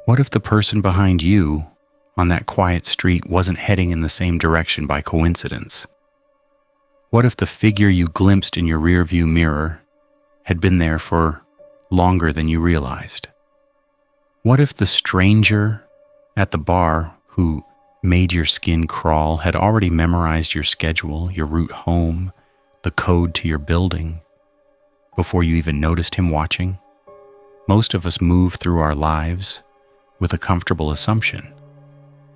What if the person behind you on that quiet street wasn't heading in the same direction by coincidence? What if the figure you glimpsed in your rearview mirror had been there for longer than you realized? What if the stranger at the bar who made your skin crawl had already memorized your schedule, your route home, the code to your building, before you even noticed him watching? Most of us move through our lives with a comfortable assumption.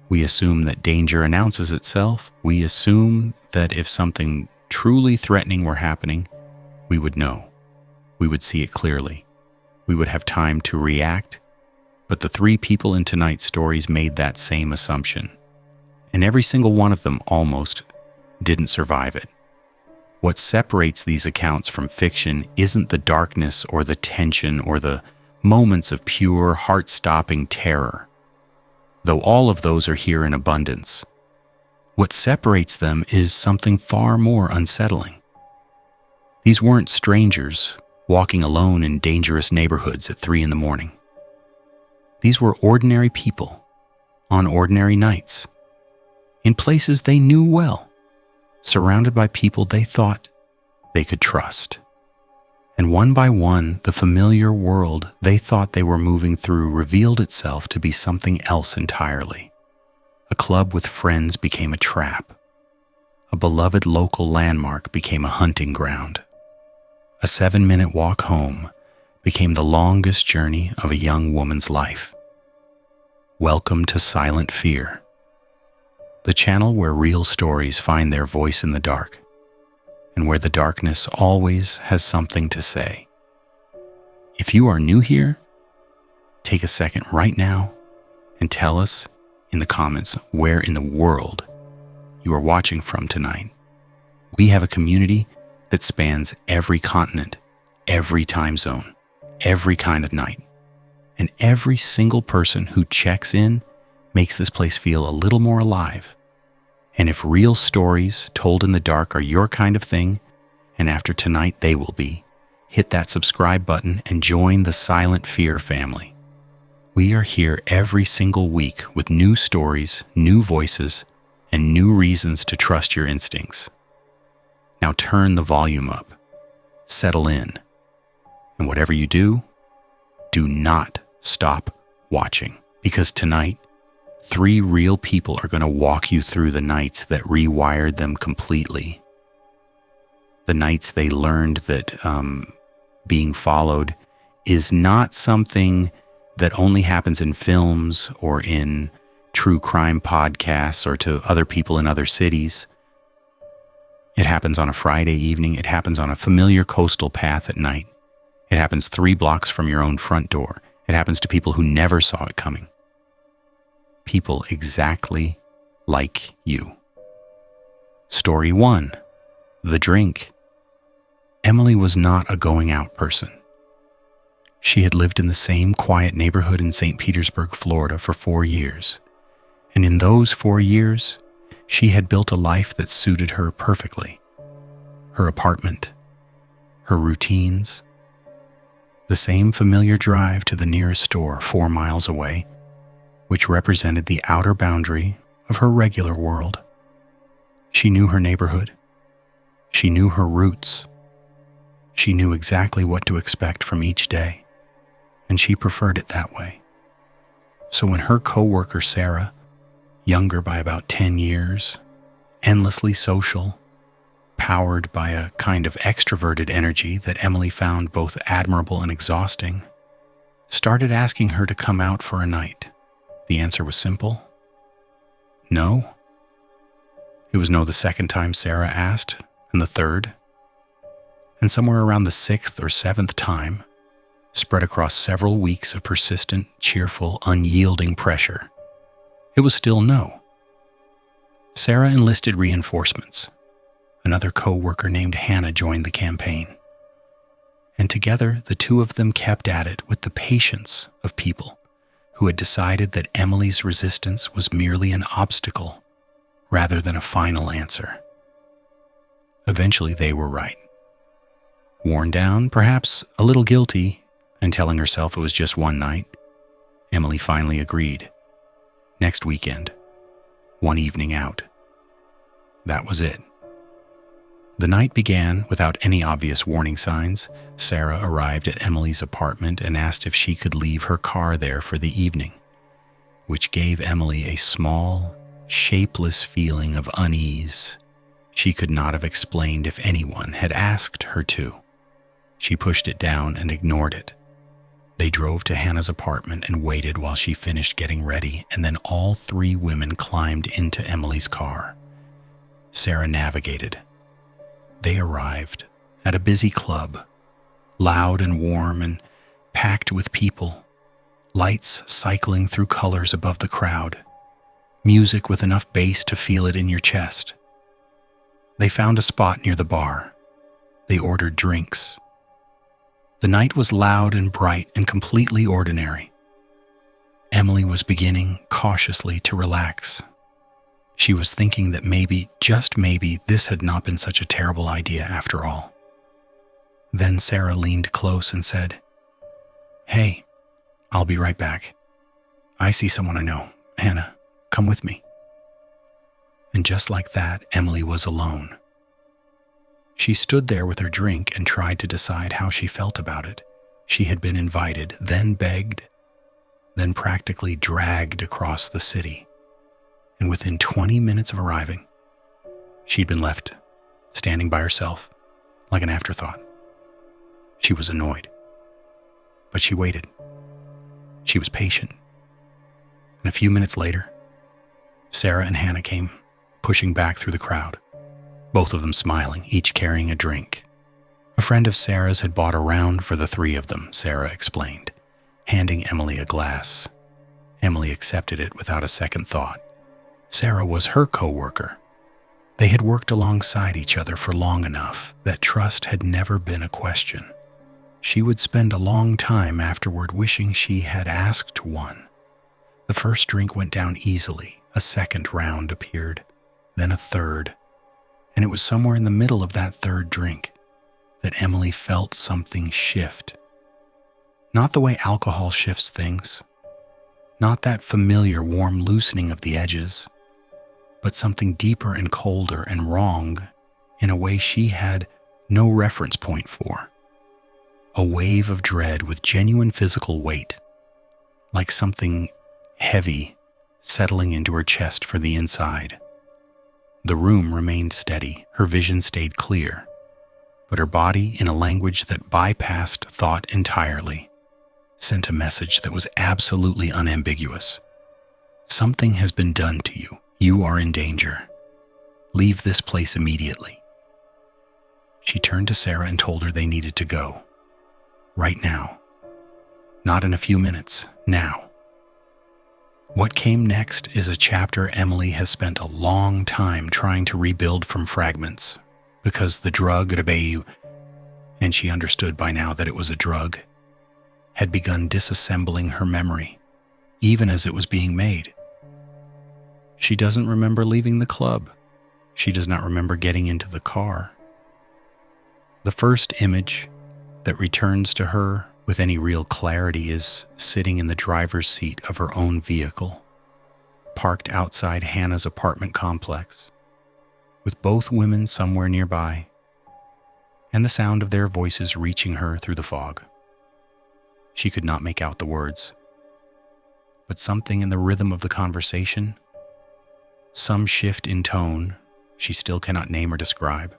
We assume that danger announces itself. We assume that if something truly threatening were happening, we would know. We would see it clearly. We would have time to react. But the three people in tonight's stories made that same assumption. And every single one of them almost didn't survive it. What separates these accounts from fiction isn't the darkness or the tension or the moments of pure, heart-stopping terror, though all of those are here in abundance. What separates them is something far more unsettling. These weren't strangers walking alone in dangerous neighborhoods at 3 a.m. These were ordinary people on ordinary nights, in places they knew well, surrounded by people they thought they could trust. And one by one, the familiar world they thought they were moving through revealed itself to be something else entirely. A club with friends became a trap. A beloved local landmark became a hunting ground. A 7-minute walk home became the longest journey of a young woman's life. Welcome to Silent Fear, the channel where real stories find their voice in the dark, and where the darkness always has something to say. If you are new here, take a second right now and tell us in the comments where in the world you are watching from tonight. We have a community that spans every continent, every time zone, every kind of night. And every single person who checks in makes this place feel a little more alive. And if real stories told in the dark are your kind of thing, and after tonight they will be, hit that subscribe button and join the Silent Fear family. We are here every single week with new stories, new voices, and new reasons to trust your instincts. Now turn the volume up, settle in, and whatever you do, do not stop watching, because tonight, 3 real people are going to walk you through the nights that rewired them completely. The nights they learned that being followed is not something that only happens in films or in true crime podcasts or to other people in other cities. It happens on a Friday evening. It happens on a familiar coastal path at night. It happens 3 blocks from your own front door. It happens to people who never saw it coming. People exactly like you. Story 1, the drink. Emily was not a going out person. She had lived in the same quiet neighborhood in St. Petersburg, Florida for 4 years. And in those 4 years, she had built a life that suited her perfectly. Her apartment, her routines, the same familiar drive to the nearest store 4 miles away, which represented the outer boundary of her regular world. She knew her neighborhood. She knew her roots. She knew exactly what to expect from each day, and she preferred it that way. So when her coworker Sarah, younger by about 10 years, endlessly social, powered by a kind of extroverted energy that Emily found both admirable and exhausting, started asking her to come out for a night, the answer was simple: no. It was no the second time Sarah asked, and the third, and somewhere around the 6th or 7th time, spread across several weeks of persistent, cheerful, unyielding pressure, it was still no. Sarah enlisted reinforcements. Another co-worker named Hannah joined the campaign. And together, the two of them kept at it with the patience of people who had decided that Emily's resistance was merely an obstacle rather than a final answer. Eventually, they were right. Worn down, perhaps a little guilty, and telling herself it was just one night, Emily finally agreed. Next weekend, one evening out. That was it. The night began without any obvious warning signs. Sarah arrived at Emily's apartment and asked if she could leave her car there for the evening, which gave Emily a small, shapeless feeling of unease she could not have explained if anyone had asked her to. She pushed it down and ignored it. They drove to Hannah's apartment and waited while she finished getting ready, and then all three women climbed into Emily's car. Sarah navigated. They arrived at a busy club, loud and warm and packed with people, lights cycling through colors above the crowd, music with enough bass to feel it in your chest. They found a spot near the bar. They ordered drinks. The night was loud and bright and completely ordinary. Emily was beginning cautiously to relax. She was thinking that maybe, just maybe, this had not been such a terrible idea after all. Then Sarah leaned close and said, "Hey, I'll be right back. I see someone I know. Hannah, come with me." And just like that, Emily was alone. She stood there with her drink and tried to decide how she felt about it. She had been invited, then begged, then practically dragged across the city. And within 20 minutes of arriving, she'd been left standing by herself like an afterthought. She was annoyed, but she waited. She was patient. And a few minutes later, Sarah and Hannah came pushing back through the crowd, both of them smiling, each carrying a drink. A friend of Sarah's had bought a round for the three of them, Sarah explained, handing Emily a glass. Emily accepted it without a second thought. Sarah was her coworker. They had worked alongside each other for long enough that trust had never been a question. She would spend a long time afterward wishing she had asked one. The first drink went down easily. A second round appeared, then a third. And it was somewhere in the middle of that third drink that Emily felt something shift. Not the way alcohol shifts things, not that familiar warm loosening of the edges, but something deeper and colder and wrong in a way she had no reference point for. A wave of dread with genuine physical weight, like something heavy settling into her chest for the inside. The room remained steady, her vision stayed clear, but her body, in a language that bypassed thought entirely, sent a message that was absolutely unambiguous. Something has been done to you. You are in danger. Leave this place immediately. She turned to Sarah and told her they needed to go. Right now. Not in a few minutes. Now. What came next is a chapter Emily has spent a long time trying to rebuild from fragments, because the drug at Abayu, and she understood by now that it was a drug, had begun disassembling her memory, even as it was being made. She doesn't remember leaving the club. She does not remember getting into the car. The first image that returns to her with any real clarity is sitting in the driver's seat of her own vehicle, parked outside Hannah's apartment complex, with both women somewhere nearby, and the sound of their voices reaching her through the fog. She could not make out the words, but something in the rhythm of the conversation, some shift in tone she still cannot name or describe,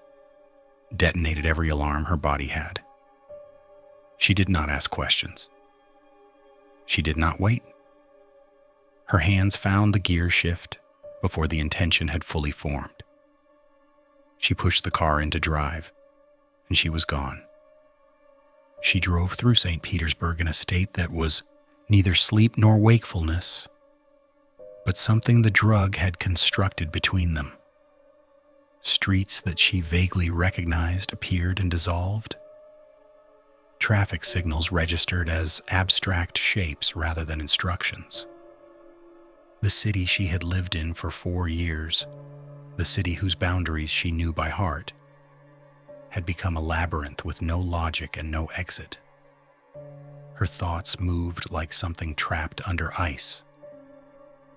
detonated every alarm her body had. She did not ask questions. She did not wait. Her hands found the gear shift before the intention had fully formed. She pushed the car into drive, and she was gone. She drove through St. Petersburg in a state that was neither sleep nor wakefulness, but something the drug had constructed between them. Streets that she vaguely recognized appeared and dissolved. Traffic signals registered as abstract shapes rather than instructions. The city she had lived in for 4 years, the city whose boundaries she knew by heart, had become a labyrinth with no logic and no exit. Her thoughts moved like something trapped under ice.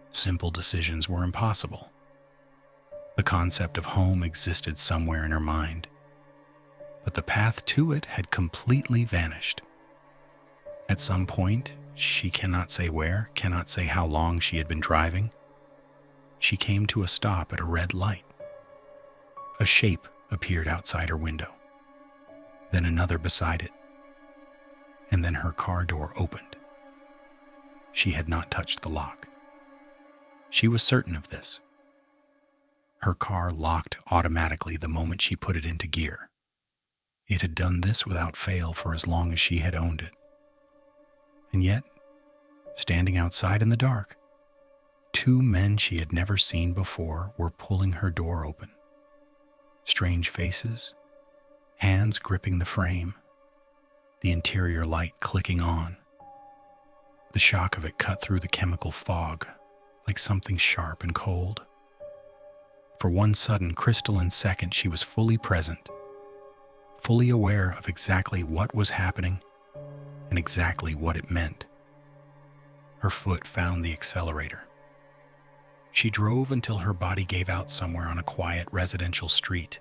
Simple decisions were impossible. The concept of home existed somewhere in her mind, but the path to it had completely vanished. At some point, she cannot say where, cannot say how long she had been driving, she came to a stop at a red light. A shape appeared outside her window, then another beside it, and then her car door opened. She had not touched the lock. She was certain of this. Her car locked automatically the moment she put it into gear. It had done this without fail for as long as she had owned it. And yet, standing outside in the dark, two men she had never seen before were pulling her door open. Strange faces, hands gripping the frame, the interior light clicking on. The shock of it cut through the chemical fog like something sharp and cold. For one sudden crystalline second, she was fully present, fully aware of exactly what was happening and exactly what it meant. Her foot found the accelerator. She drove until her body gave out somewhere on a quiet residential street,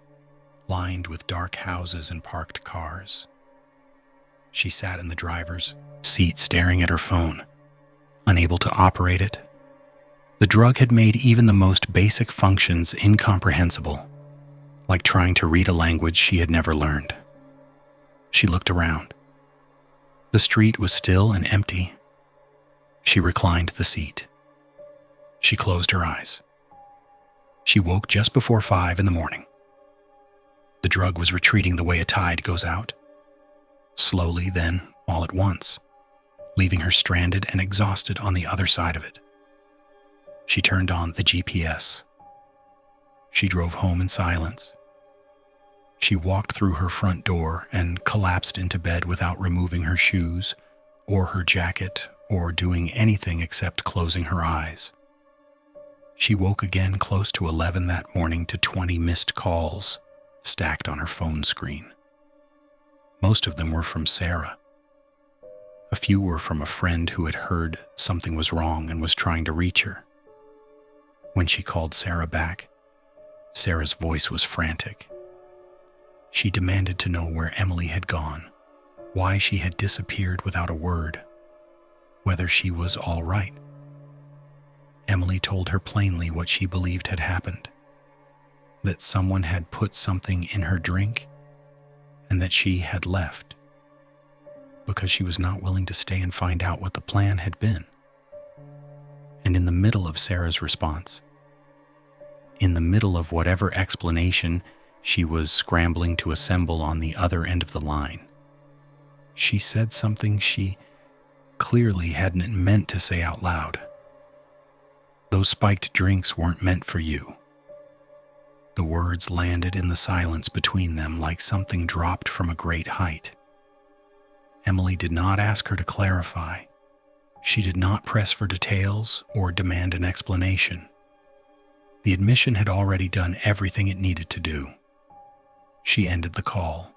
lined with dark houses and parked cars. She sat in the driver's seat staring at her phone, unable to operate it. The drug had made even the most basic functions incomprehensible, like trying to read a language she had never learned. She looked around. The street was still and empty. She reclined the seat. She closed her eyes. She woke just before 5 in the morning. The drug was retreating the way a tide goes out, slowly, then all at once, leaving her stranded and exhausted on the other side of it. She turned on the GPS. She drove home in silence. She walked through her front door and collapsed into bed without removing her shoes or her jacket or doing anything except closing her eyes. She woke again close to 11 that morning to 20 missed calls stacked on her phone screen. Most of them were from Sarah. A few were from a friend who had heard something was wrong and was trying to reach her. When she called Sarah back, Sarah's voice was frantic. She demanded to know where Emily had gone, why she had disappeared without a word, whether she was all right. Emily told her plainly what she believed had happened, that someone had put something in her drink and that she had left because she was not willing to stay and find out what the plan had been. And in the middle of Sarah's response, in the middle of whatever explanation she was scrambling to assemble on the other end of the line, she said something she clearly hadn't meant to say out loud. Those spiked drinks weren't meant for you. The words landed in the silence between them like something dropped from a great height. Emily did not ask her to clarify. She did not press for details or demand an explanation. The admission had already done everything it needed to do. She ended the call.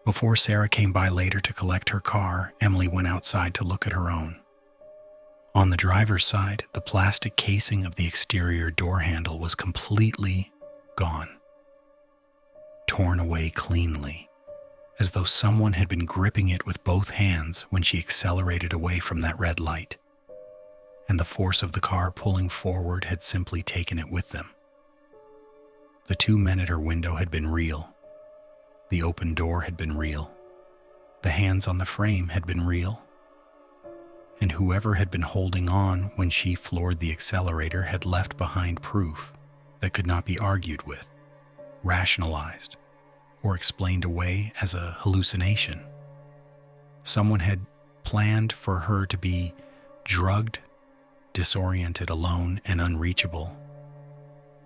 Before Sarah came by later to collect her car, Emily went outside to look at her own. On the driver's side, the plastic casing of the exterior door handle was completely gone, torn away cleanly, as though someone had been gripping it with both hands when she accelerated away from that red light, and the force of the car pulling forward had simply taken it with them. The two men at her window had been real. The open door had been real. The hands on the frame had been real. And whoever had been holding on when she floored the accelerator had left behind proof that could not be argued with, rationalized, or explained away as a hallucination. Someone had planned for her to be drugged, disoriented, alone, and unreachable.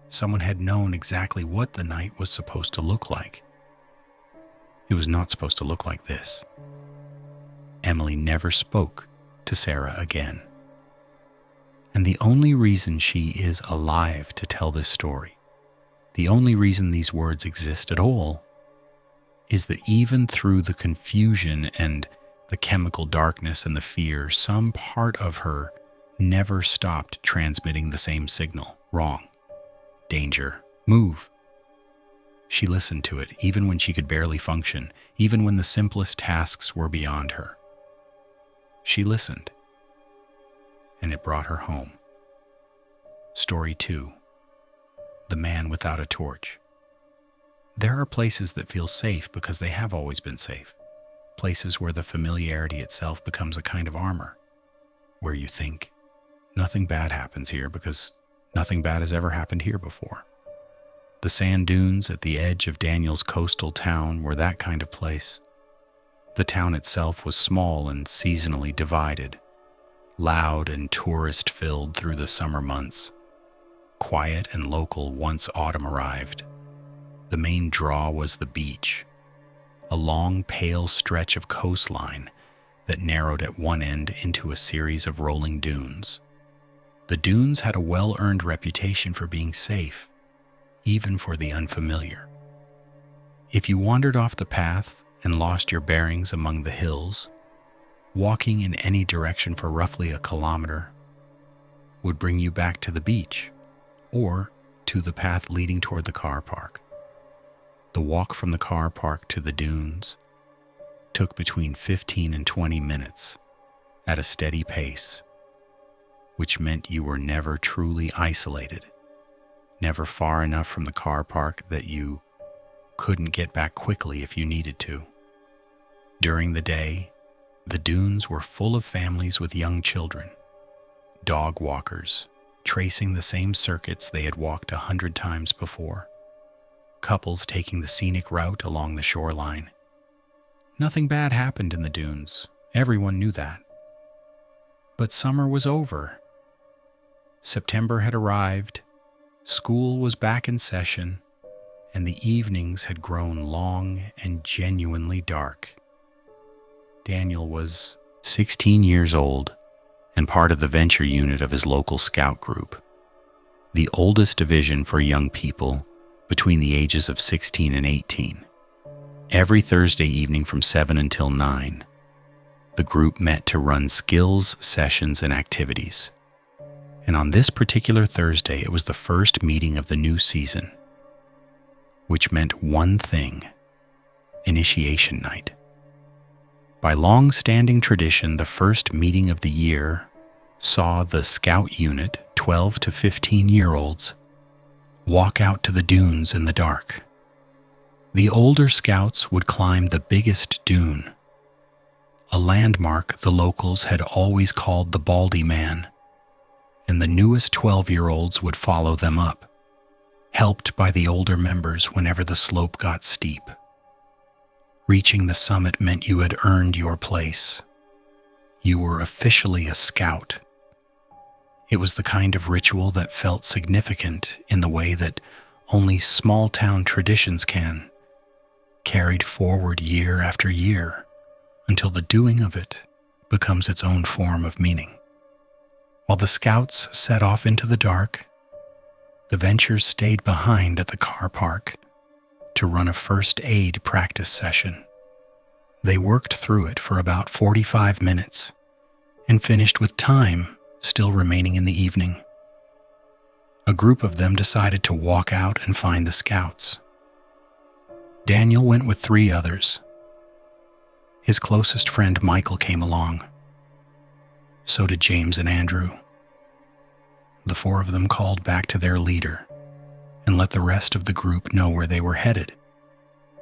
Someone had known exactly what the night was supposed to look like. It was not supposed to look like this. Emily never spoke to Sarah again. And the only reason she is alive to tell this story, the only reason these words exist at all, is that even through the confusion and the chemical darkness and the fear, some part of her never stopped transmitting the same signal. Wrong. Danger. Move. She listened to it, even when she could barely function, even when the simplest tasks were beyond her. She listened, and it brought her home. Story 2. The Man Without a Torch. There are places that feel safe because they have always been safe. Places where the familiarity itself becomes a kind of armor. Where you think, nothing bad happens here because nothing bad has ever happened here before. The sand dunes at the edge of Daniel's coastal town were that kind of place. The town itself was small and seasonally divided, loud and tourist-filled through the summer months, quiet and local once autumn arrived. The main draw was the beach, a long, pale stretch of coastline that narrowed at one end into a series of rolling dunes. The dunes had a well-earned reputation for being safe, even for the unfamiliar. If you wandered off the path and lost your bearings among the hills, walking in any direction for roughly a kilometer would bring you back to the beach or to the path leading toward the car park. The walk from the car park to the dunes took between 15 and 20 minutes at a steady pace, which meant you were never truly isolated, never far enough from the car park that you couldn't get back quickly if you needed to. During the day, the dunes were full of families with young children, dog walkers, tracing the same circuits they had walked 100 times before, couples taking the scenic route along the shoreline. Nothing bad happened in the dunes. Everyone knew that. But summer was over. September had arrived, school was back in session, and the evenings had grown long and genuinely dark. Daniel was 16 years old and part of the venture unit of his local scout group, the oldest division for young people between the ages of 16 and 18. Every Thursday evening from 7 until 9, the group met to run skills sessions and activities. And on this particular Thursday, it was the first meeting of the new season, which meant one thing: initiation night. By long-standing tradition, the first meeting of the year saw the scout unit, 12 to 15-year-olds, walk out to the dunes in the dark. The older scouts would climb the biggest dune, a landmark the locals had always called the Baldy Man, and the newest 12-year-olds would follow them up, helped by the older members whenever the slope got steep. Reaching the summit meant you had earned your place. You were officially a scout. It was the kind of ritual that felt significant in the way that only small-town traditions can, carried forward year after year until the doing of it becomes its own form of meaning. While the scouts set off into the dark, the Ventures stayed behind at the car park to run a first aid practice session. They worked through it for about 45 minutes and finished with time still remaining in the evening. A group of them decided to walk out and find the scouts. Daniel went with 3 others. His closest friend Michael came along. So did James and Andrew. The 4 of them called back to their leader and let the rest of the group know where they were headed,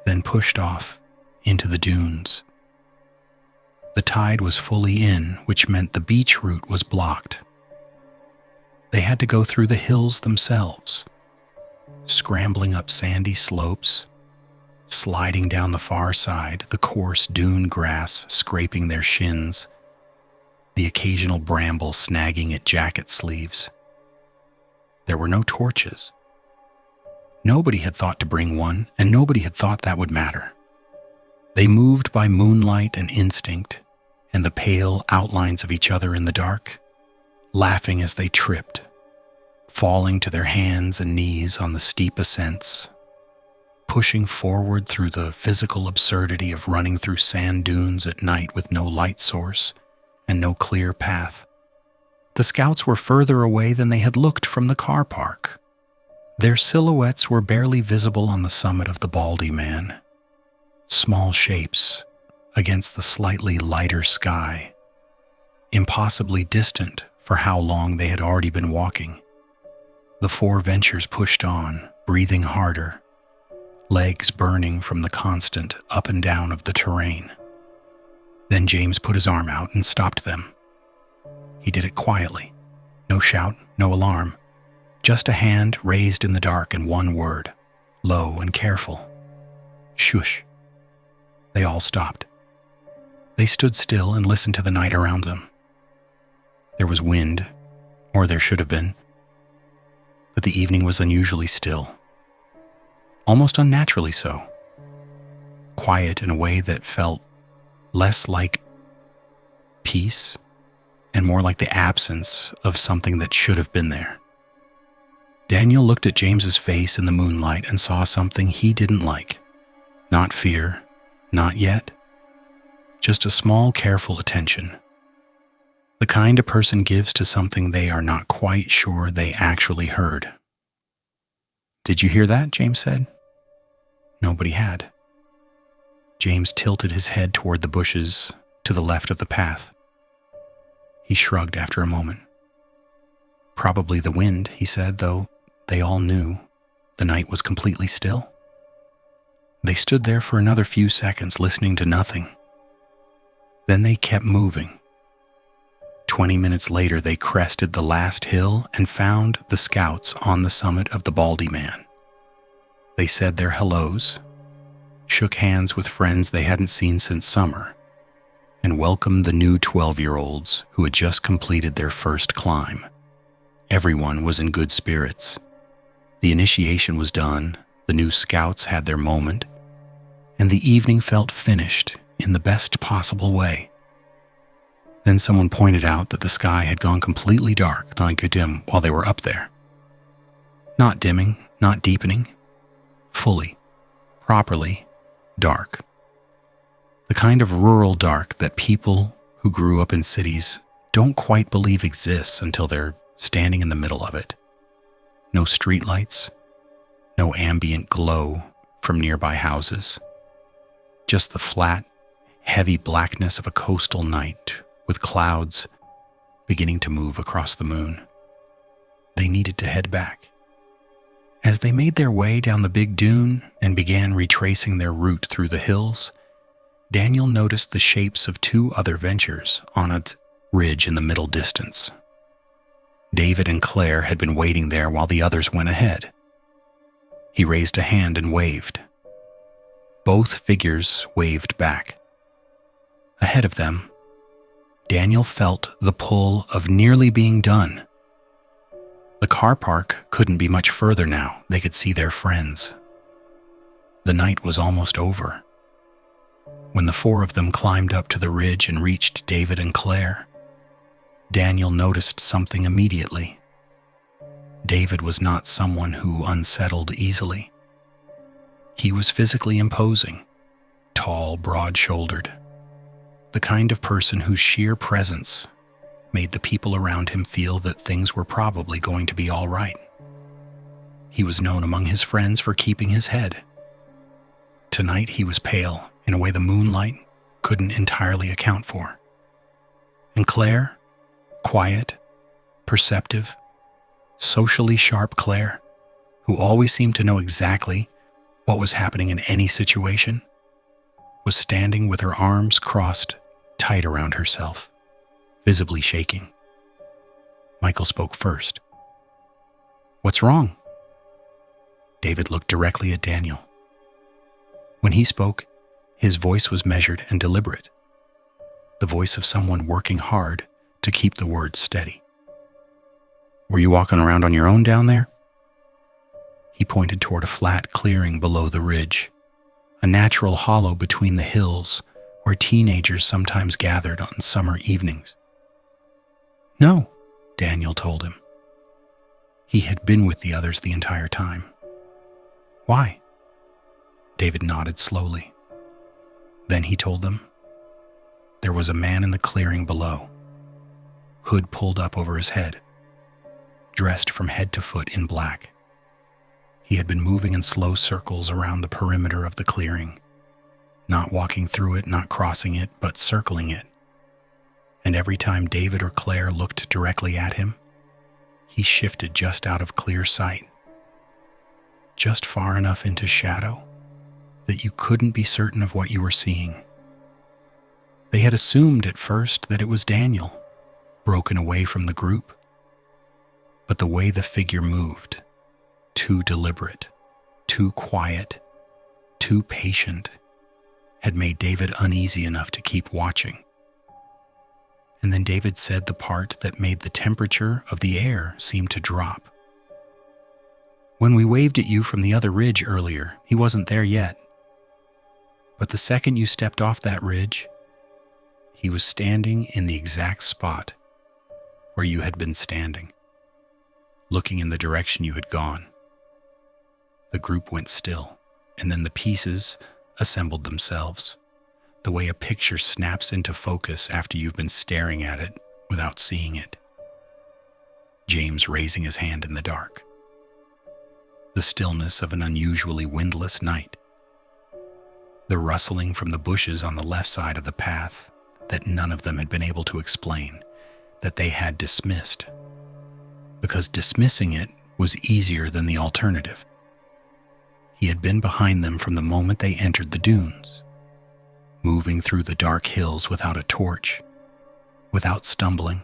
then pushed off into the dunes. The tide was fully in, which meant the beach route was blocked. They had to go through the hills themselves, scrambling up sandy slopes, sliding down the far side, the coarse dune grass scraping their shins, the occasional bramble snagging at jacket sleeves. There were no torches. Nobody had thought to bring one, and nobody had thought that would matter. They moved by moonlight and instinct, and the pale outlines of each other in the dark, laughing as they tripped, falling to their hands and knees on the steep ascents, pushing forward through the physical absurdity of running through sand dunes at night with no light source and no clear path. The scouts were further away than they had looked from the car park. Their silhouettes were barely visible on the summit of the Baldy Man, small shapes against the slightly lighter sky, impossibly distant for how long they had already been walking. The four ventures pushed on, breathing harder, legs burning from the constant up and down of the terrain. Then James put his arm out and stopped them. He did it quietly. No shout, no alarm. Just a hand raised in the dark and one word, low and careful. Shush. They all stopped. They stood still and listened to the night around them. There was wind, or there should have been, but the evening was unusually still. Almost unnaturally so. Quiet in a way that felt less like peace and more like the absence of something that should have been there. Daniel looked at James's face in the moonlight and saw something he didn't like. Not fear, not yet. Just a small, careful attention. The kind a person gives to something they are not quite sure they actually heard. "Did you hear that?" James said. Nobody had. James tilted his head toward the bushes to the left of the path. He shrugged after a moment. "Probably the wind," he said, though they all knew the night was completely still. They stood there for another few seconds, listening to nothing. Then they kept moving. 20 minutes later, they crested the last hill and found the scouts on the summit of the Baldy Man. They said their hellos, shook hands with friends they hadn't seen since summer, and welcomed the new 12-year-olds who had just completed their first climb. Everyone was in good spirits. The initiation was done, the new scouts had their moment, and the evening felt finished in the best possible way. Then someone pointed out that the sky had gone completely dark, like a dim, while they were up there. Not dimming, not deepening, fully, properly dark. The kind of rural dark that people who grew up in cities don't quite believe exists until they're standing in the middle of it. No streetlights, no ambient glow from nearby houses. Just the flat, heavy blackness of a coastal night with clouds beginning to move across the moon. They needed to head back. As they made their way down the big dune and began retracing their route through the hills, Daniel noticed the shapes of two other ventures on a ridge in the middle distance. David and Claire had been waiting there while the others went ahead. He raised a hand and waved. Both figures waved back. Ahead of them, Daniel felt the pull of nearly being done. The car park couldn't be much further now. They could see their friends. The night was almost over. When the four of them climbed up to the ridge and reached David and Claire, Daniel noticed something immediately. David was not someone who unsettled easily. He was physically imposing, tall, broad-shouldered, the kind of person whose sheer presence made the people around him feel that things were probably going to be all right. He was known among his friends for keeping his head. Tonight he was pale in a way the moonlight couldn't entirely account for. And Claire, quiet, perceptive, socially sharp Claire, who always seemed to know exactly what was happening in any situation, was standing with her arms crossed tight around herself, visibly shaking. Michael spoke first. "What's wrong?" David looked directly at Daniel. When he spoke, his voice was measured and deliberate, the voice of someone working hard to keep the words steady. "Were you walking around on your own down there?" He pointed toward a flat clearing below the ridge, a natural hollow between the hills where teenagers sometimes gathered on summer evenings. "No," Daniel told him. He had been with the others the entire time. "Why?" David nodded slowly. Then he told them, there was a man in the clearing below, hood pulled up over his head, dressed from head to foot in black. He had been moving in slow circles around the perimeter of the clearing, not walking through it, not crossing it, but circling it. And every time David or Claire looked directly at him, he shifted just out of clear sight, just far enough into shadow that you couldn't be certain of what you were seeing. They had assumed at first that it was Daniel, broken away from the group. But the way the figure moved, too deliberate, too quiet, too patient, had made David uneasy enough to keep watching. And then David said the part that made the temperature of the air seem to drop. When we waved at you from the other ridge earlier, he wasn't there yet. But the second you stepped off that ridge, he was standing in the exact spot where you had been standing, looking in the direction you had gone. The group went still, and then the pieces assembled themselves, the way a picture snaps into focus after you've been staring at it without seeing it. James raising his hand in the dark. The stillness of an unusually windless night. The rustling from the bushes on the left side of the path that none of them had been able to explain, that they had dismissed, because dismissing it was easier than the alternative. He had been behind them from the moment they entered the dunes, moving through the dark hills without a torch, without stumbling,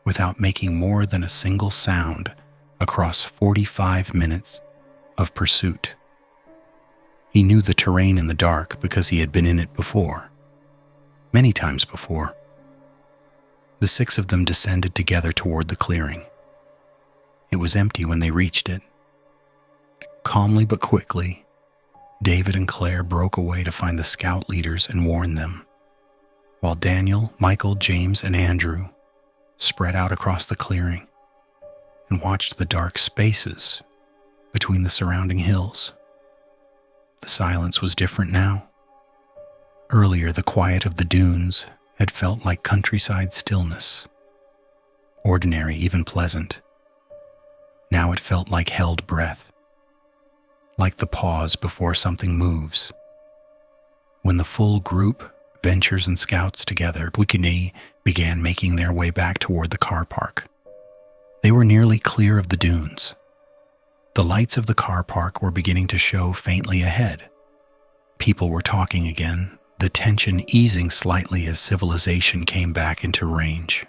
without making more than a single sound across 45 minutes of pursuit. He knew the terrain in the dark because he had been in it before, many times before. The six of them descended together toward the clearing. It was empty when they reached it. Calmly but quickly, David and Claire broke away to find the scout leaders and warn them, while Daniel, Michael, James, and Andrew spread out across the clearing and watched the dark spaces between the surrounding hills. The silence was different now. Earlier, the quiet of the dunes had felt like countryside stillness, ordinary, even pleasant. Now it felt like held breath, like the pause before something moves. When the full group, Ventures and Scouts together, Bwikini, began making their way back toward the car park. They were nearly clear of the dunes. The lights of the car park were beginning to show faintly ahead. People were talking again, the tension easing slightly as civilization came back into range.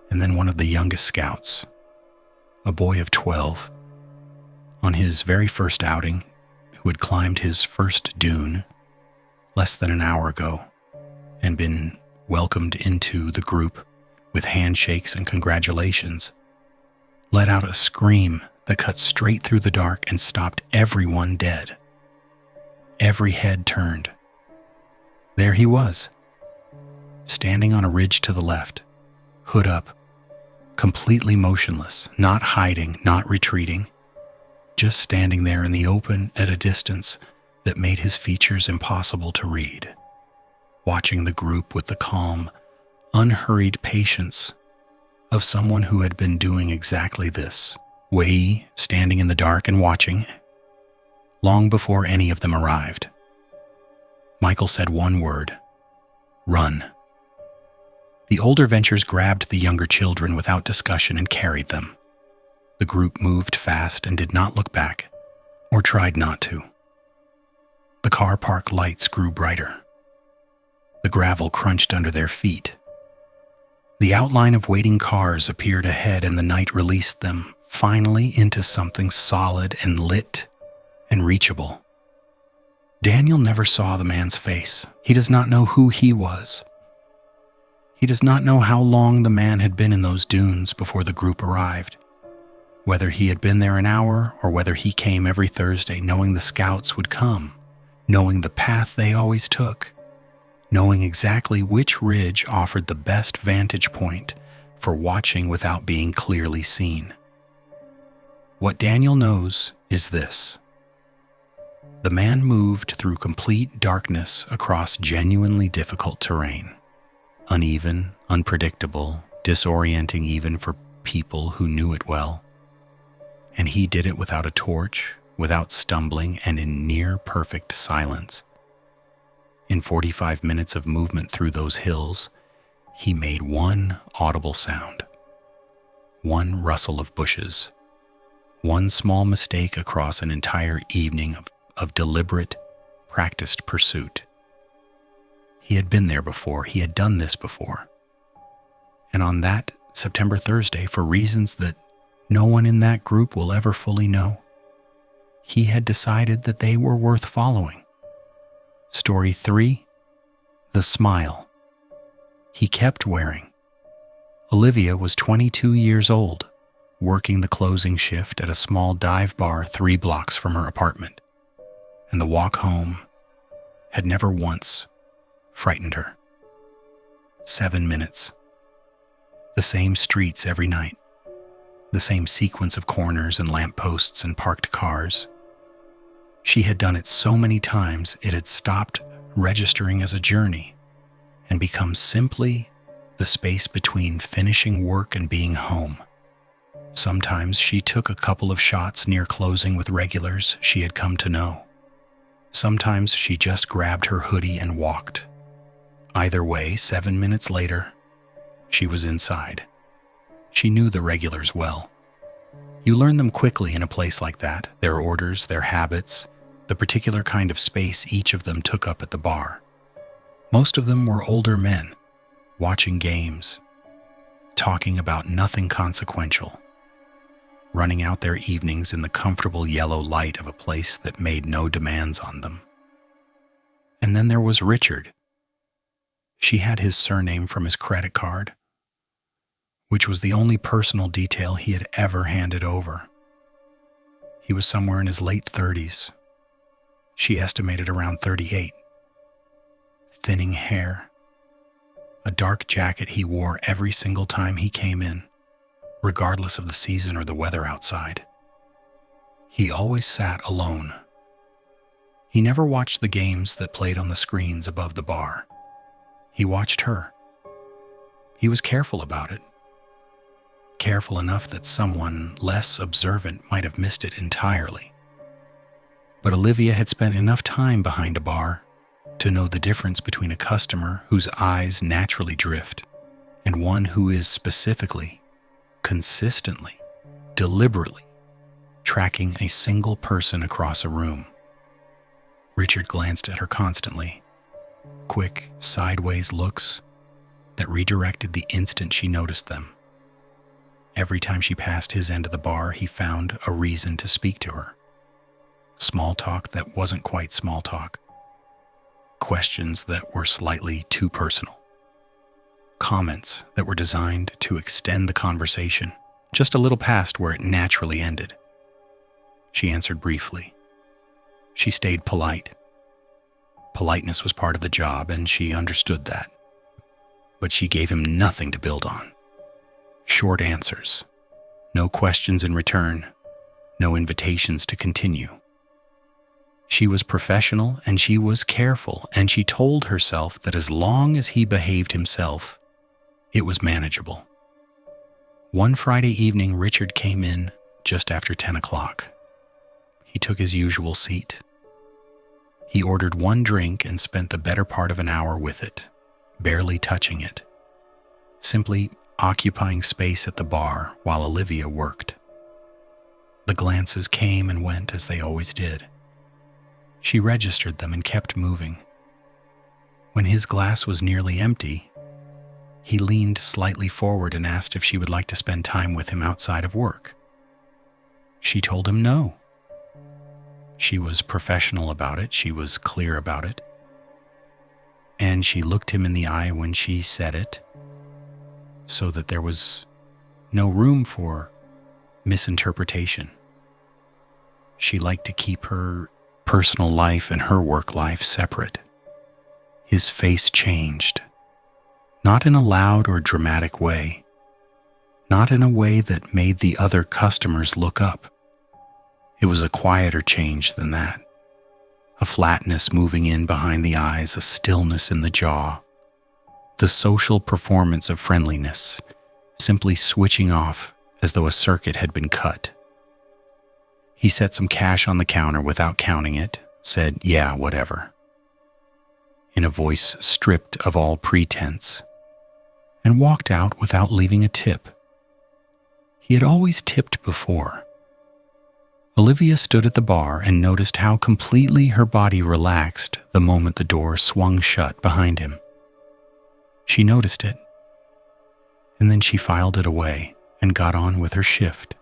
And then one of the youngest scouts, a boy of 12, on his very first outing, who had climbed his first dune less than an hour ago and been welcomed into the group with handshakes and congratulations, let out a scream that cut straight through the dark and stopped everyone dead. Every head turned. There he was, standing on a ridge to the left, hood up, completely motionless, not hiding, not retreating, just standing there in the open at a distance that made his features impossible to read, watching the group with the calm, unhurried patience of someone who had been doing exactly this, Wei standing in the dark and watching, long before any of them arrived. Michael said one word: run. The older Ventures grabbed the younger children without discussion and carried them. The group moved fast and did not look back, or tried not to. The car park lights grew brighter. The gravel crunched under their feet. The outline of waiting cars appeared ahead, and the night released them finally into something solid and lit and reachable. Daniel never saw the man's face. He does not know who he was. He does not know how long the man had been in those dunes before the group arrived, whether he had been there an hour or whether he came every Thursday knowing the scouts would come, knowing the path they always took, knowing exactly which ridge offered the best vantage point for watching without being clearly seen. What Daniel knows is this: The man moved through complete darkness across genuinely difficult terrain. Uneven, unpredictable, disorienting even for people who knew it well. And he did it without a torch, without stumbling, and in near-perfect silence. In 45 minutes of movement through those hills, he made one audible sound, one rustle of bushes, one small mistake across an entire evening of deliberate, practiced pursuit. He had been there before, he had done this before. And on that September Thursday, for reasons that no one in that group will ever fully know, he had decided that they were worth following. Story 3, The Smile. He kept wearing. Olivia was 22 years old, working the closing shift at a small dive bar 3 blocks from her apartment, and the walk home had never once frightened her. 7 minutes. The same streets every night, the same sequence of corners and lampposts and parked cars. She had done it so many times it had stopped registering as a journey and become simply the space between finishing work and being home. Sometimes she took a couple of shots near closing with regulars she had come to know. Sometimes she just grabbed her hoodie and walked. Either way, 7 minutes later, she was inside. She knew the regulars well. You learn them quickly in a place like that, their orders, their habits, the particular kind of space each of them took up at the bar. Most of them were older men, watching games, talking about nothing consequential, running out their evenings in the comfortable yellow light of a place that made no demands on them. And then there was Richard. She had his surname from his credit card, which was the only personal detail he had ever handed over. He was somewhere in his late 30s. She estimated around 38. Thinning hair. A dark jacket he wore every single time he came in, regardless of the season or the weather outside. He always sat alone. He never watched the games that played on the screens above the bar. He watched her. He was careful about it. Careful enough that someone less observant might have missed it entirely. But Olivia had spent enough time behind a bar to know the difference between a customer whose eyes naturally drift and one who is specifically, consistently, deliberately tracking a single person across a room. Richard glanced at her constantly, quick, sideways looks that redirected the instant she noticed them. Every time she passed his end of the bar, he found a reason to speak to her. Small talk that wasn't quite small talk. Questions that were slightly too personal. Comments that were designed to extend the conversation just a little past where it naturally ended. She answered briefly. She stayed polite. Politeness was part of the job, and she understood that. But she gave him nothing to build on. Short answers. No questions in return. No invitations to continue. She was professional and she was careful, and she told herself that as long as he behaved himself, it was manageable. One Friday evening, Richard came in just after 10 o'clock. He took his usual seat. He ordered one drink and spent the better part of an hour with it, barely touching it, simply occupying space at the bar while Olivia worked. The glances came and went as they always did. She registered them and kept moving. When his glass was nearly empty, he leaned slightly forward and asked if she would like to spend time with him outside of work. She told him no. She was professional about it, she was clear about it, and she looked him in the eye when she said it, so that there was no room for misinterpretation. She liked to keep her personal life and her work life separate. His face changed, not in a loud or dramatic way, not in a way that made the other customers look up. It was a quieter change than that. a flatness moving in behind the eyes, a stillness in the jaw. The social performance of friendliness, simply switching off as though a circuit had been cut. He set some cash on the counter without counting it, said, "Yeah, whatever," in a voice stripped of all pretense, and walked out without leaving a tip. He had always tipped before. Olivia stood at the bar and noticed how completely her body relaxed the moment the door swung shut behind him. She noticed it, and then she filed it away and got on with her shift.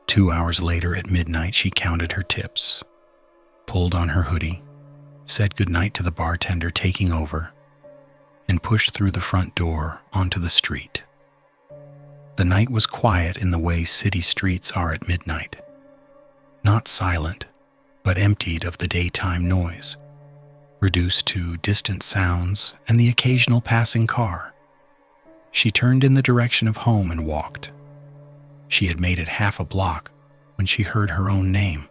2 hours later at midnight, she counted her tips, pulled on her hoodie, said goodnight to the bartender taking over, and pushed through the front door onto the street. The night was quiet in the way city streets are at midnight. Not silent, but emptied of the daytime noise, reduced to distant sounds and the occasional passing car. She turned in the direction of home and walked. She had made it half a block when she heard her own name.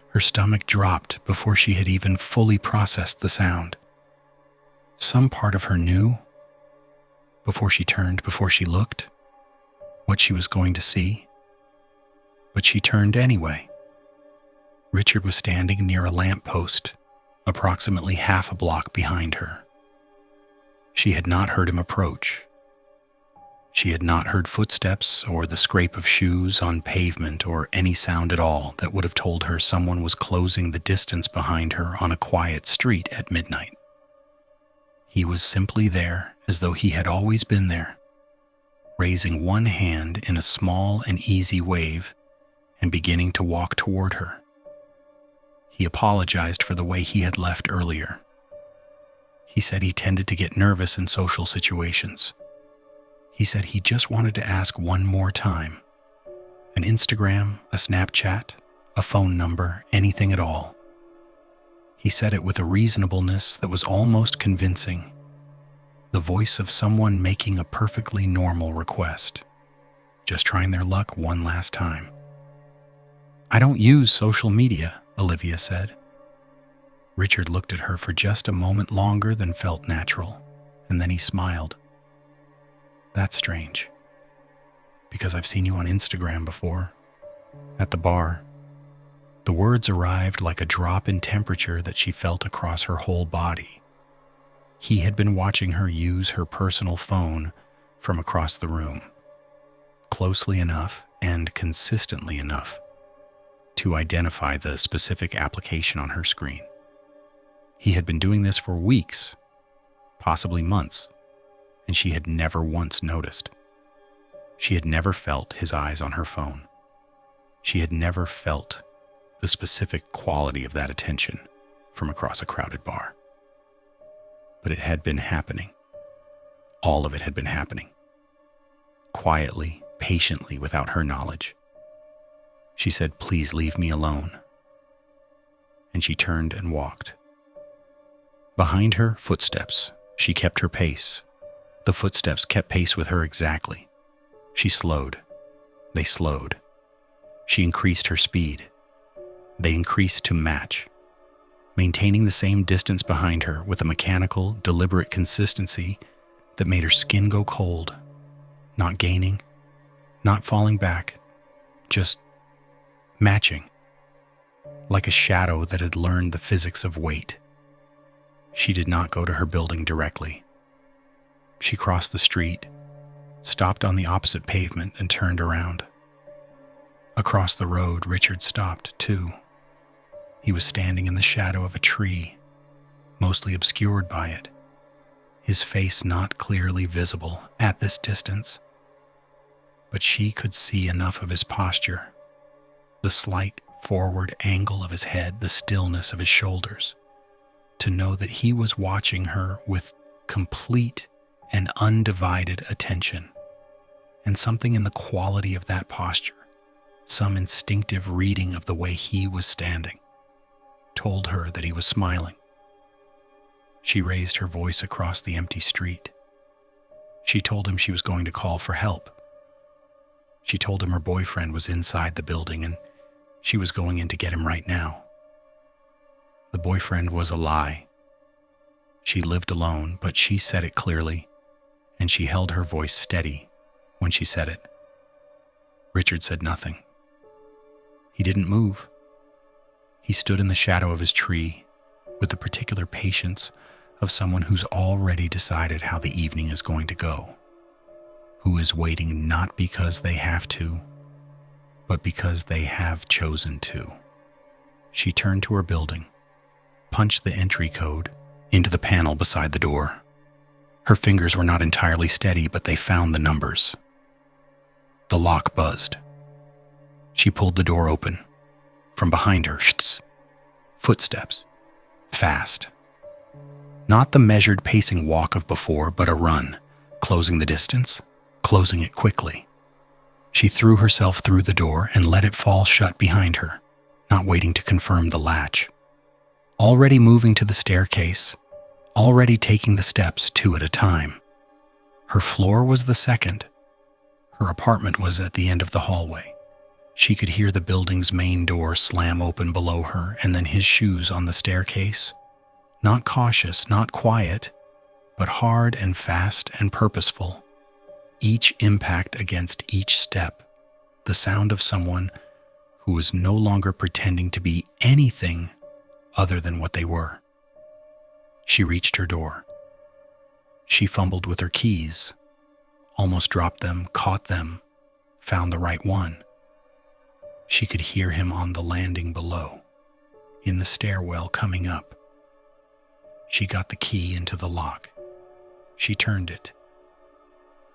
Her stomach dropped before she had even fully processed the sound. Some part of her knew, before she turned, before she looked, what she was going to see. But she turned anyway. Richard was standing near a lamppost, approximately half a block behind her. She had not heard him approach. She had not heard footsteps or the scrape of shoes on pavement or any sound at all that would have told her someone was closing the distance behind her on a quiet street at midnight. He was simply there as though he had always been there, raising one hand in a small and easy wave and beginning to walk toward her. He apologized for the way he had left earlier. He said he tended to get nervous in social situations. He said he just wanted to ask one more time. An Instagram, a Snapchat, a phone number, anything at all. He said it with a reasonableness that was almost convincing. The voice of someone making a perfectly normal request. Just trying their luck one last time. "I don't use social media," Olivia said. Richard looked at her for just a moment longer than felt natural, and then he smiled. "That's strange, because I've seen you on Instagram before, at the bar." The words arrived like a drop in temperature that she felt across her whole body. He had been watching her use her personal phone from across the room, closely enough and consistently enough to identify the specific application on her screen. He had been doing this for weeks, possibly months, and she had never once noticed. She had never felt his eyes on her phone. She had never felt the specific quality of that attention from across a crowded bar. But it had been happening. All of it had been happening. Quietly, patiently, without her knowledge. She said, "Please leave me alone." And she turned and walked. Behind her, footsteps. She kept her pace. The footsteps kept pace with her exactly. She slowed. They slowed. She increased her speed. They increased to match, maintaining the same distance behind her with a mechanical, deliberate consistency that made her skin go cold, not gaining, not falling back, just matching, like a shadow that had learned the physics of weight. She did not go to her building directly. She crossed the street, stopped on the opposite pavement, and turned around. Across the road, Richard stopped, too. He was standing in the shadow of a tree, mostly obscured by it, his face not clearly visible at this distance. But she could see enough of his posture, the slight forward angle of his head, the stillness of his shoulders, to know that he was watching her with complete and undivided attention. And something in the quality of that posture, some instinctive reading of the way he was standing, told her that he was smiling. She raised her voice across the empty street. She told him she was going to call for help. She told him her boyfriend was inside the building and she was going in to get him right now. The boyfriend was a lie. She lived alone, but she said it clearly, and she held her voice steady when she said it. Richard said nothing. He didn't move. He stood in the shadow of his tree with the particular patience of someone who's already decided how the evening is going to go, who is waiting not because they have to, but because they have chosen to. She turned to her building, punched the entry code into the panel beside the door. Her fingers were not entirely steady, but they found the numbers. The lock buzzed. She pulled the door open. From behind her, footsteps. Fast. Not the measured pacing walk of before, but a run, closing the distance, closing it quickly. She threw herself through the door and let it fall shut behind her, not waiting to confirm the latch. Already moving to the staircase, already taking the steps 2 at a time. Her floor was the second. Her apartment was at the end of the hallway. She could hear the building's main door slam open below her and then his shoes on the staircase. Not cautious, not quiet, but hard and fast and purposeful. Each impact against each step, the sound of someone who was no longer pretending to be anything other than what they were. She reached her door. She fumbled with her keys, almost dropped them, caught them, found the right one. She could hear him on the landing below, in the stairwell coming up. She got the key into the lock. She turned it.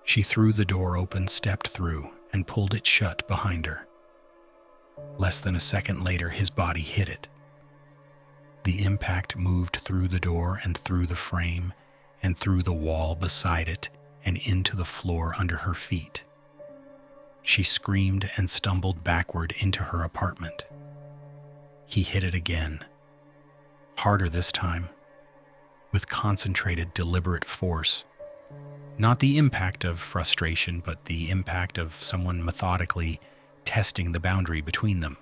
She threw the door open, stepped through, and pulled it shut behind her. Less than a second later, his body hit it. The impact moved through the door and through the frame and through the wall beside it and into the floor under her feet. She screamed and stumbled backward into her apartment. He hit it again, harder this time, with concentrated, deliberate force. Not the impact of frustration, but the impact of someone methodically testing the boundary between them.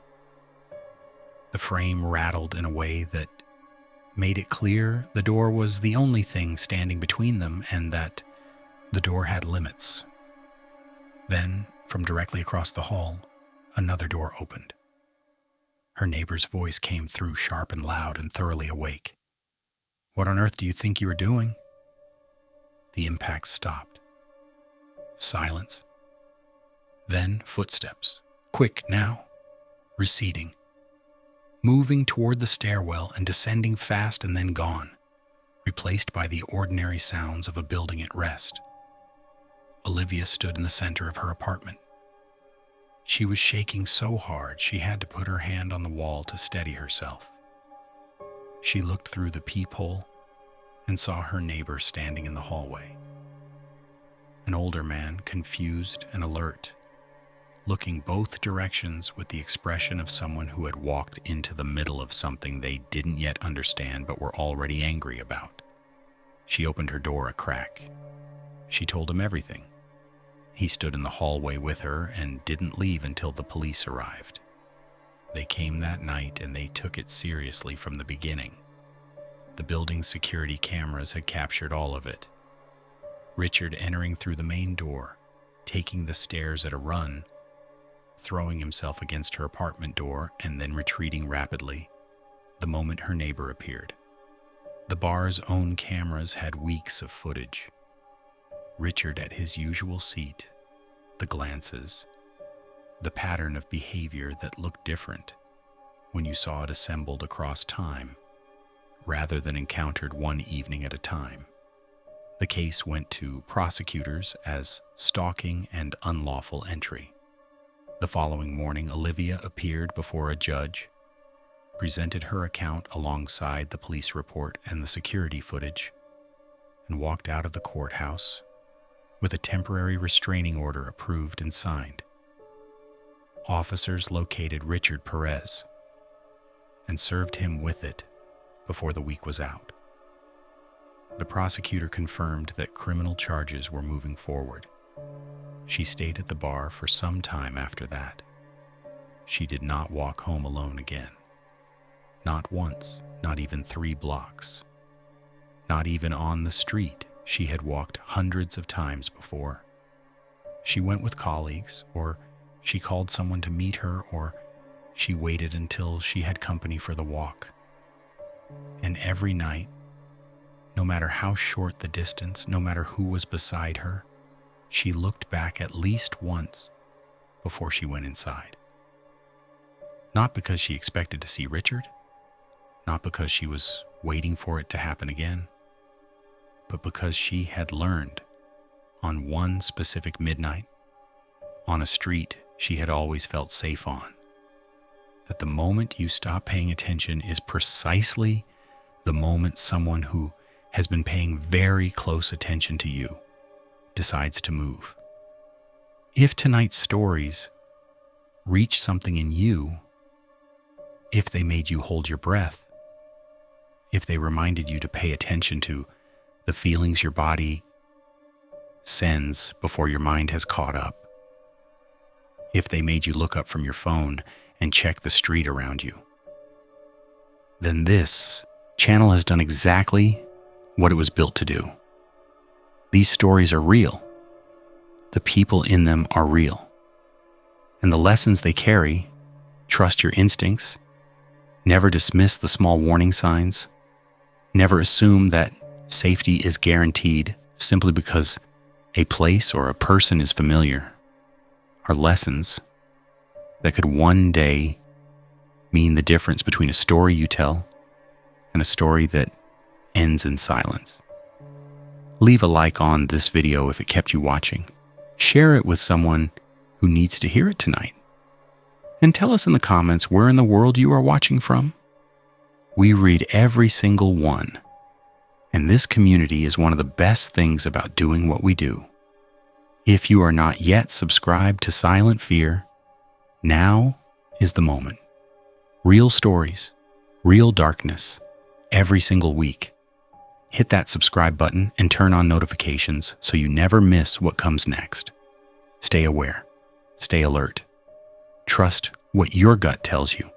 The frame rattled in a way that made it clear the door was the only thing standing between them and that the door had limits. Then, from directly across the hall, another door opened. Her neighbor's voice came through sharp and loud and thoroughly awake. "What on earth do you think you were doing?" The impact stopped. Silence. Then footsteps. Quick now. Receding. Moving toward the stairwell and descending fast and then gone, replaced by the ordinary sounds of a building at rest. Olivia stood in the center of her apartment. She was shaking so hard she had to put her hand on the wall to steady herself. She looked through the peephole and saw her neighbor standing in the hallway. An older man, confused and alert, looking both directions with the expression of someone who had walked into the middle of something they didn't yet understand but were already angry about. She opened her door a crack. She told him everything. He stood in the hallway with her and didn't leave until the police arrived. They came that night and they took it seriously from the beginning. The building's security cameras had captured all of it. Richard entering through the main door, taking the stairs at a run, throwing himself against her apartment door and then retreating rapidly the moment her neighbor appeared. The bar's own cameras had weeks of footage. Richard at his usual seat, the glances, the pattern of behavior that looked different when you saw it assembled across time, rather than encountered one evening at a time. The case went to prosecutors as stalking and unlawful entry. The following morning, Olivia appeared before a judge, presented her account alongside the police report and the security footage, and walked out of the courthouse with a temporary restraining order approved and signed. Officers located Richard Perez and served him with it before the week was out. The prosecutor confirmed that criminal charges were moving forward. She stayed at the bar for some time after that. She did not walk home alone again. Not once, not even 3 blocks. Not even on the street she had walked hundreds of times before. She went with colleagues, or she called someone to meet her, or she waited until she had company for the walk. And every night, no matter how short the distance, no matter who was beside her, she looked back at least once before she went inside. Not because she expected to see Richard, not because she was waiting for it to happen again, but because she had learned on one specific midnight, on a street she had always felt safe on, that the moment you stop paying attention is precisely the moment someone who has been paying very close attention to you decides to move. If tonight's stories reach something in you, if they made you hold your breath, if they reminded you to pay attention to the feelings your body sends before your mind has caught up, if they made you look up from your phone and check the street around you, then this channel has done exactly what it was built to do. These stories are real. The people in them are real. And the lessons they carry: trust your instincts, never dismiss the small warning signs, never assume that safety is guaranteed simply because a place or a person is familiar, are lessons that could one day mean the difference between a story you tell and a story that ends in silence. Leave a like on this video if it kept you watching. Share it with someone who needs to hear it tonight. And tell us in the comments where in the world you are watching from. We read every single one. And this community is one of the best things about doing what we do. If you are not yet subscribed to Silent Fear, now is the moment. Real stories, real darkness, every single week. Hit that subscribe button and turn on notifications so you never miss what comes next. Stay aware. Stay alert. Trust what your gut tells you,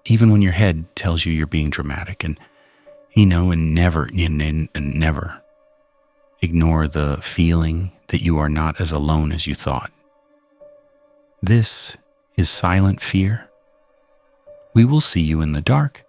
even when your head tells you you're being dramatic, and never ignore the feeling that you are not as alone as you thought. This is Silent Fear. We will see you in the dark.